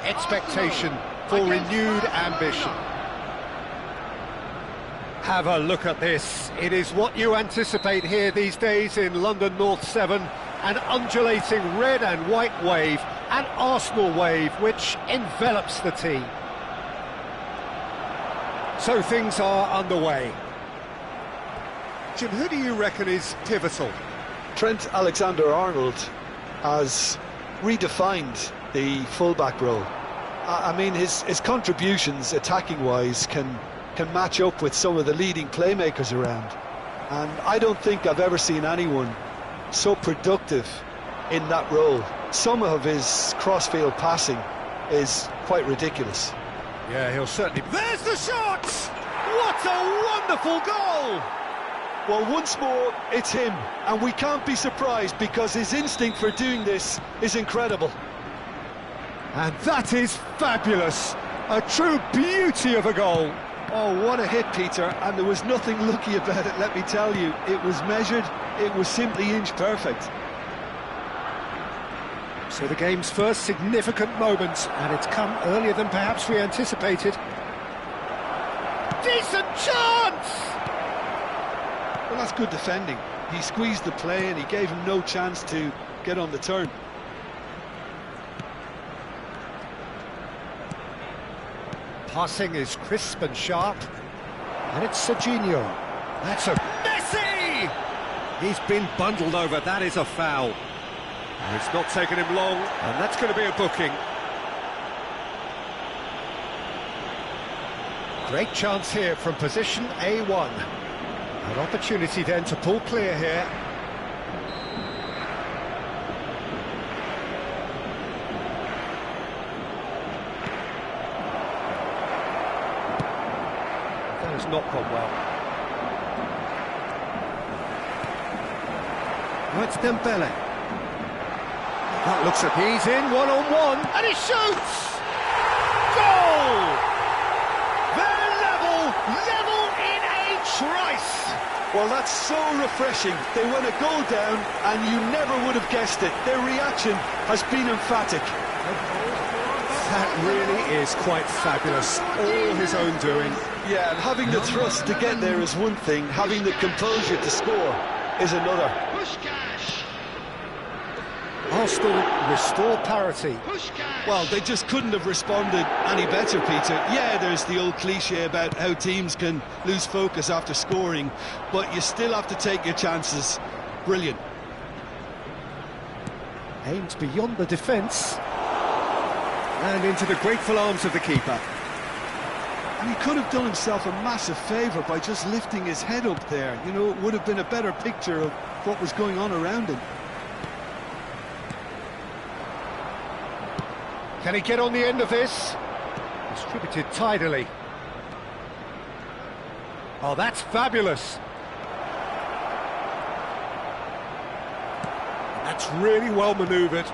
expectation for renewed ambition. Have a look at this. It is what you anticipate here these days in London North 7. An undulating red and white wave, an Arsenal wave which envelops the team. So things are underway. Jim, who do you reckon is pivotal? Trent Alexander-Arnold has redefined the fullback role. I mean, his contributions attacking-wise can match up with some of the leading playmakers around. And I don't think I've ever seen anyone so productive in that role. Some of his cross-field passing is quite ridiculous. Yeah, he'll certainly... There's the shot! What a wonderful goal! Well, once more, it's him, and we can't be surprised because his instinct for doing this is incredible. And that is fabulous! A true beauty of a goal! Oh, what a hit, Peter, and there was nothing lucky about it, let me tell you. It was measured, it was simply inch-perfect. So the game's first significant moment, and it's come earlier than perhaps we anticipated. Decent chance! Well, that's good defending. He squeezed the play and he gave him no chance to get on the turn. Passing is crisp and sharp, and it's Serginho. That's a... Messi! He's been bundled over, that is a foul. And it's not taken him long, and that's going to be a booking. Great chance here from position A1. An opportunity then to pull clear here. That has not gone well. Oh, it's Dembele. That looks like he's in one-on-one, and he shoots! Goal! They're level in a trice! Well, that's so refreshing. They went a goal down, and you never would have guessed it. Their reaction has been emphatic. That really is quite fabulous. All his own doing. Yeah, and having the thrust to get there is one thing. Having the composure to score is another. Arsenal restore parity. Well, they just couldn't have responded any better, Peter. Yeah, there's the old cliche about how teams can lose focus after scoring, but you still have to take your chances. Brilliant. Aimed beyond the defence. And into the grateful arms of the keeper. And he could have done himself a massive favour by just lifting his head up there. You know, it would have been a better picture of what was going on around him. Can he get on the end of this? Distributed tidily. Oh, that's fabulous. That's really well manoeuvred.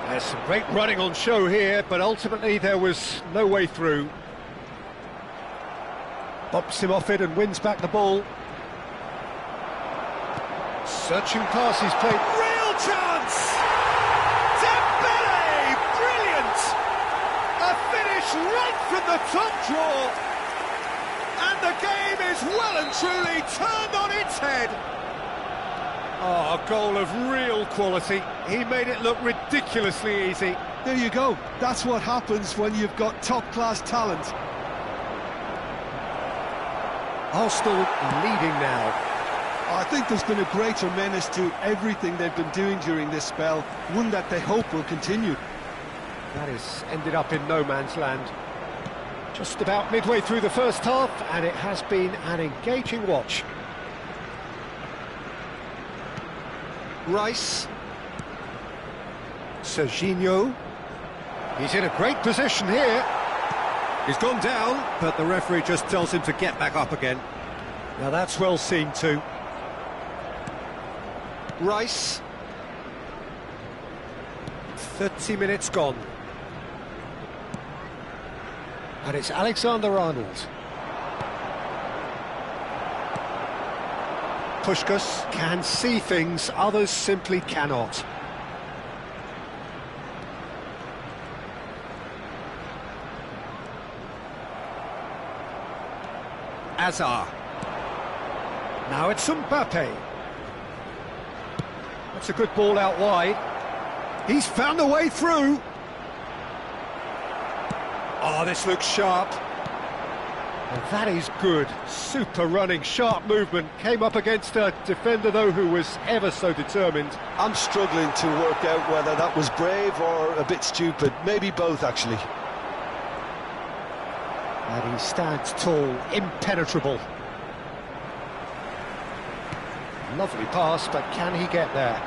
There's some great running on show here, but ultimately there was no way through. Bumps him off it and wins back the ball. Searching pass, he's played. Real chance! Dembele! Brilliant! A finish right from the top draw. And the game is well and truly turned on its head. Oh, a goal of real quality. He made it look ridiculously easy. There you go. That's what happens when you've got top-class talent. Arsenal leading now. I think there's been a greater menace to everything they've been doing during this spell, one that they hope will continue. That has ended up in no man's land. Just about midway through the first half, and it has been an engaging watch. Rice. Serginho. He's in a great position here. He's gone down, but the referee just tells him to get back up again. Now that's well seen too. Rice. 30 minutes gone. And it's Alexander-Arnold. Puskás can see things others simply cannot. Azar. Now it's Mbappe. That's a good ball out wide. He's found a way through. Oh, this looks sharp. Well, that is good. Super running, sharp movement. Came up against a defender, though, who was ever so determined. I'm struggling to work out whether that was brave or a bit stupid. Maybe both, actually. And he stands tall, impenetrable. Lovely pass, but can he get there?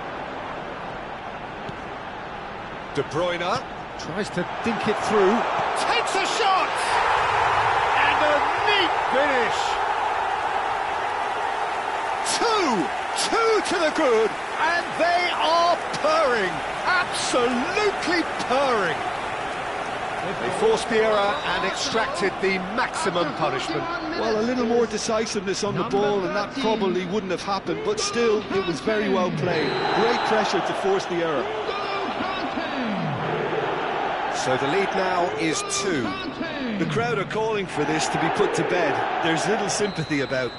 De Bruyne tries to dink it through. Takes a shot! And a neat finish! Two to the good, and they are purring, absolutely purring. They forced the error and extracted the maximum punishment. Well, a little more decisiveness on the ball, and that probably wouldn't have happened, but still, it was very well played. Great pressure to force the error. So the lead now is 2. The crowd are calling for this to be put to bed. There's little sympathy about.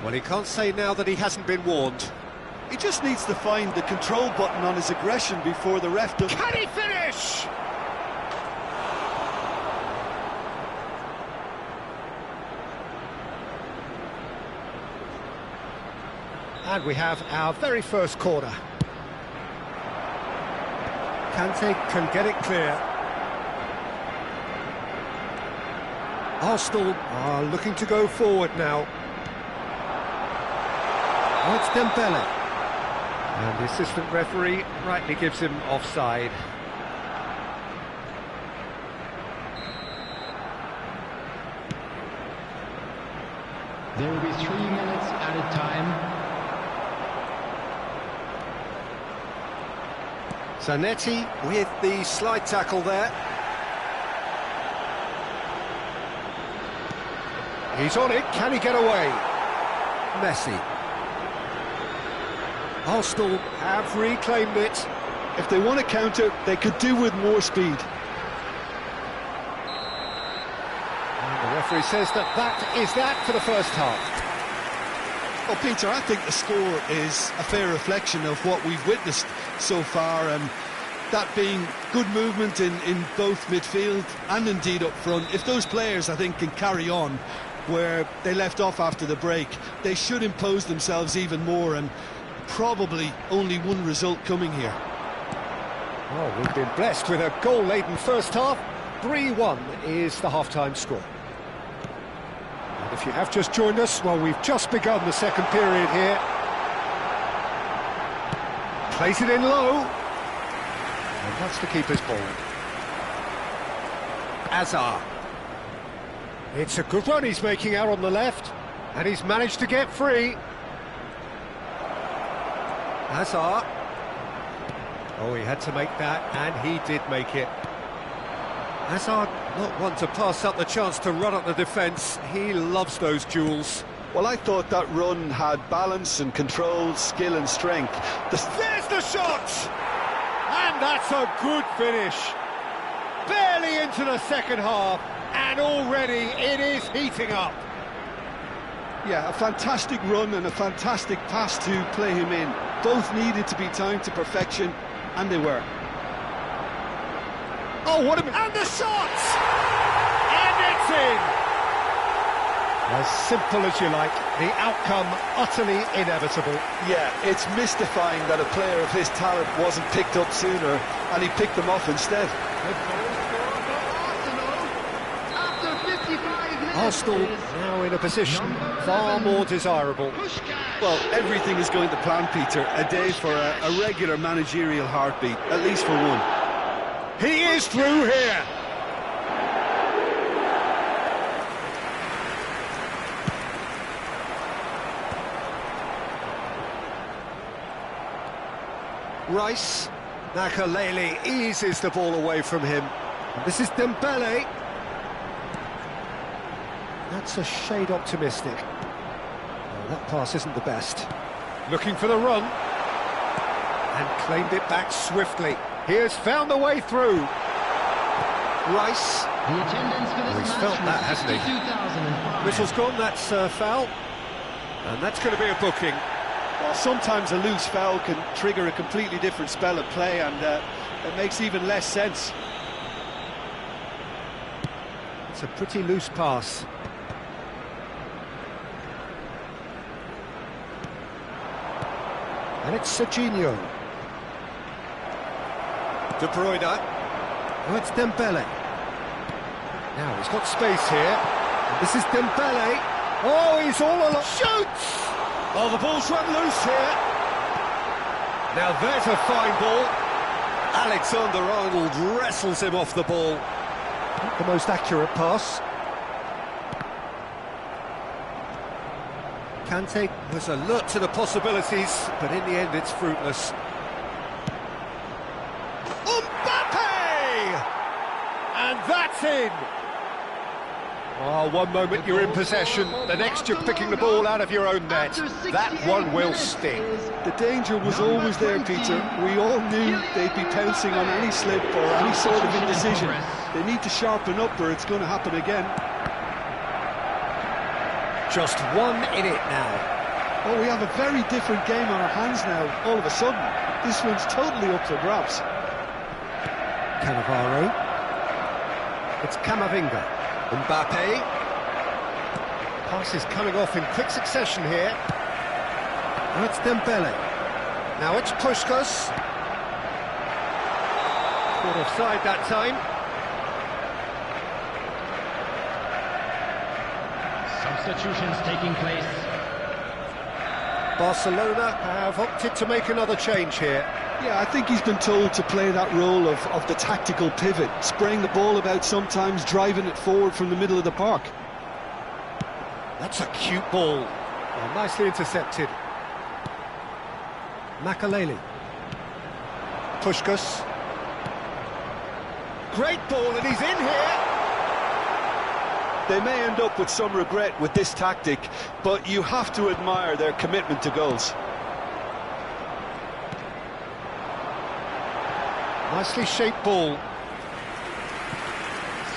Well, he can't say now that he hasn't been warned. He just needs to find the control button on his aggression before the ref does. Can he finish? And we have our very first corner. Kante can get it clear. Arsenal are looking to go forward now. Oh, it's Dembele. And the assistant referee rightly gives him offside. There will be 3 minutes added time. Zanetti with the slide tackle there. He's on it, can he get away? Messi. Arsenal have reclaimed it. If they want to counter, they could do with more speed. And the referee says that is that for the first half. Well, Peter, I think the score is a fair reflection of what we've witnessed so far, and that being good movement in both midfield and indeed up front. If those players, I think, can carry on where they left off after the break, they should impose themselves even more, and probably only one result coming here. Oh, we've been blessed with a goal-laden first half. 3-1 is the half-time score. And if you have just joined us, well, we've just begun the second period here. Plays it in low. And that's the keeper's ball. Azar. It's a good run he's making out on the left. And he's managed to get free. Azar. Oh, he had to make that, and he did make it. Hazard, not one to pass up the chance to run up the defence. He loves those duels. Well, I thought that run had balance and control, skill and strength. There's the shot! And that's a good finish. Barely into the second half, and already it is heating up. Yeah, a fantastic run and a fantastic pass to play him in. Both needed to be timed to perfection, and they were. Oh, what a... And the shot! And it's in! As simple as you like, the outcome utterly inevitable. Yeah, it's mystifying that a player of his talent wasn't picked up sooner, and he picked them off instead. Arsenal now in a position far more desirable. Well, everything is going to plan, Peter. A day for a regular managerial heartbeat, at least for one. He is through here. Rice. Nakalele eases the ball away from him. This is Dembele. That's a shade optimistic. Well, that pass isn't the best. Looking for the run. And claimed it back swiftly. He has found the way through. Rice. The attendance for this He's match felt that, was hasn't he? 62,005. Whistle's gone, that's foul. And that's going to be a booking. Well, sometimes a loose foul can trigger a completely different spell of play, and it makes even less sense. It's a pretty loose pass. And it's Serginho. De Bruyne. Oh, it's Dembele. Now he's got space here. This is Dembele. Oh, he's all alone. Shoots! Oh, the ball's run loose here. Now there's a fine ball. Alexander-Arnold wrestles him off the ball. Not the most accurate pass. Kante was alert to the possibilities, but in the end it's fruitless. Mbappe! And that's in! Oh, one moment you're in possession, the next you're picking the ball out of your own net. That one will sting. The danger was always there, Peter. We all knew they'd be pouncing on any slip or any sort of indecision. They need to sharpen up or it's going to happen again. Just one in it now. Oh, we have a very different game on our hands now, all of a sudden. This one's totally up for grabs. Cannavaro. It's Camavinga. Mbappe. Pass is coming off in quick succession here. Now it's Dembele. Now it's Puskás. Caught offside that time. Substitutions taking place. Barcelona have opted to make another change here. Yeah, I think he's been told to play that role of the tactical pivot, spraying the ball about sometimes, driving it forward from the middle of the park. That's a cute ball. Oh, nicely intercepted. Makaleli. Puskás. Great ball, and he's in here. They may end up with some regret with this tactic, but you have to admire their commitment to goals. Nicely shaped ball.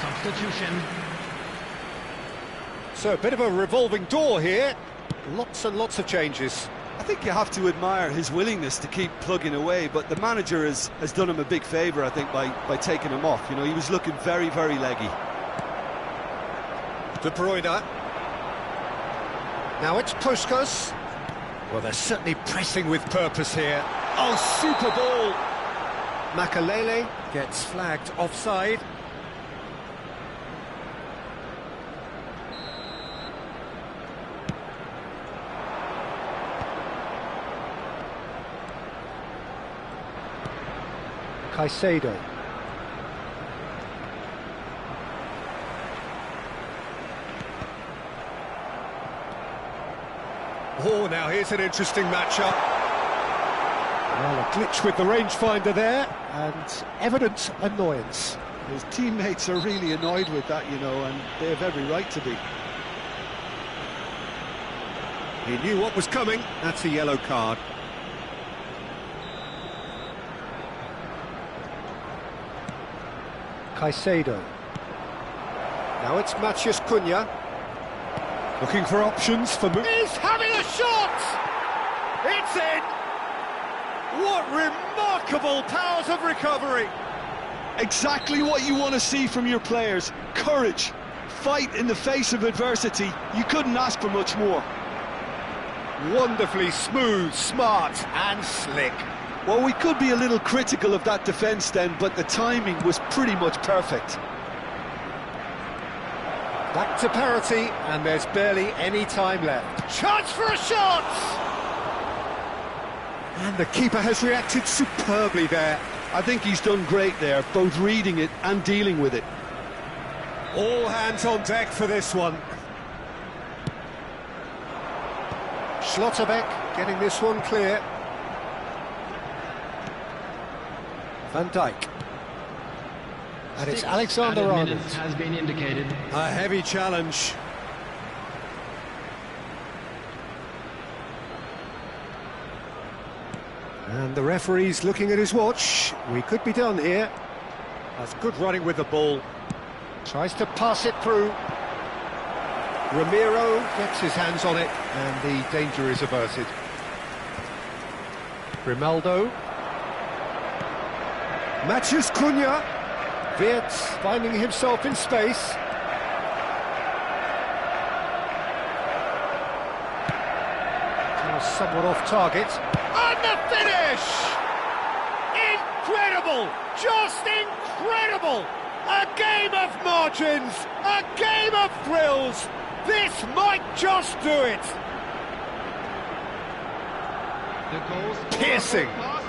Substitution. So a bit of a revolving door here. Lots and lots of changes. I think you have to admire his willingness to keep plugging away, but the manager has done him a big favour, I think, by taking him off. You know, he was looking very, very leggy. De Bruyne. Now it's Puskás. Well, they're certainly pressing with purpose here. Oh, super ball! Makaleli gets flagged offside. Caicedo. Oh, now here's an interesting matchup. Well, a glitch with the rangefinder there, and evident annoyance. His teammates are really annoyed with that, you know, and they have every right to be. He knew what was coming. That's a yellow card. Caicedo. Now it's Matheus Cunha. Looking for options for... He's having a shot! It's in! What remarkable powers of recovery! Exactly what you want to see from your players. Courage, fight in the face of adversity. You couldn't ask for much more. Wonderfully smooth, smart and slick. Well, we could be a little critical of that defence then, but the timing was pretty much perfect. Back to parity, and there's barely any time left. Chance for a shot! And the keeper has reacted superbly there. I think he's done great there, both reading it and dealing with it. All hands on deck for this one. Schlotterbeck getting this one clear. Van Dijk. And it's Alexander-Arnold. Has been indicated. A heavy challenge. And the referee's looking at his watch. We could be done here. That's good running with the ball. Tries to pass it through. Ramiro gets his hands on it, and the danger is averted. Grimaldo. Matches Cunha. Wirtz finding himself in space. Somewhat off target. And the finish! Incredible! Just incredible! A game of margins! A game of thrills! This might just do it!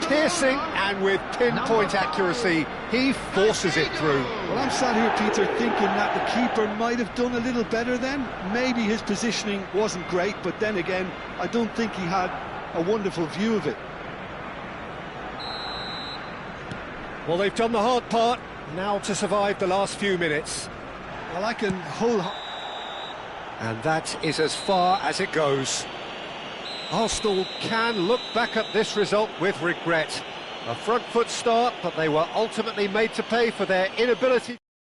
Piercing, and with pinpoint accuracy, he forces it through. Well, I'm sat here, Peter, thinking that the keeper might have done a little better then. Maybe his positioning wasn't great, but then again, I don't think he had a wonderful view of it. Well, they've done the hard part, now to survive the last few minutes. Well, I can hold... And that is as far as it goes. Arsenal can look back at this result with regret. A front foot start, but they were ultimately made to pay for their inability